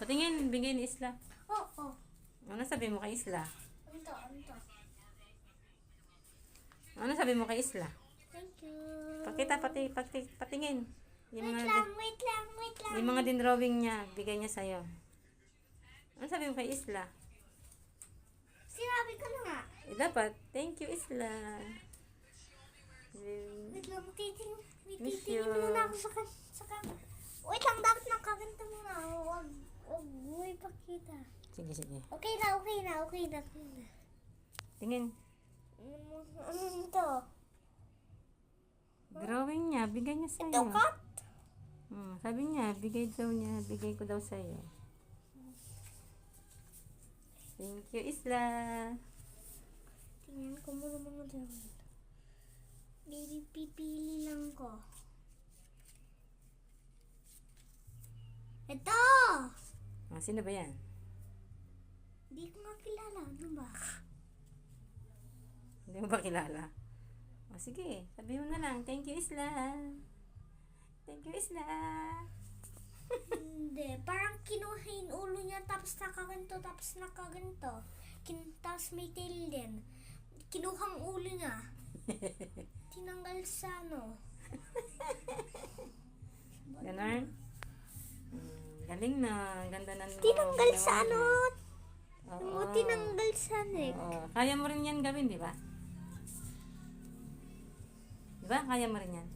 Patingin, bigay ni Isla. Oo. Ano sabi mo kay Isla? Ito. Ano sabi mo kay Isla? Thank you. Pakita, patingin. Yung Wait mga, lang. yung mga din-drawing niya, bigay niya sa'yo. Ano sabi mo kay Isla? Sinabi ko na nga. Eh, dapat, thank you, Isla. Wait lang, Miss you. titingin muna ako sa wait lang, dapat nakaganto muna. Huwag mo ipakita. Sige. Okay na. Tingin. Ano ito? Drawing niya, bigay niya sa'yo. Ito cut? Sabi niya, bigay ko daw sa'yo. Thank you, Isla. Tingnan ko muna mga drawing. Baby, pipili lang ko. Ito! Sino ba yan? Hindi ko nga kilala. Ano ba? Hindi mo ba kilala? Sige, sabi mo na lang, thank you, Isla. Thank you, Isla. Hindi. Parang kinuha yung ulo niya tapos nakaganto. Tapos tapos may tail din. Kinuha ang ulo niya. Tinanggal sa ano. Ganon? Galing na. Ganda na. Tinanggal sa ano. Oo. Tinanggal sa neck. Oo. Kaya mo rin yan gawin, di ba? Di ba? Kaya mo rin yan.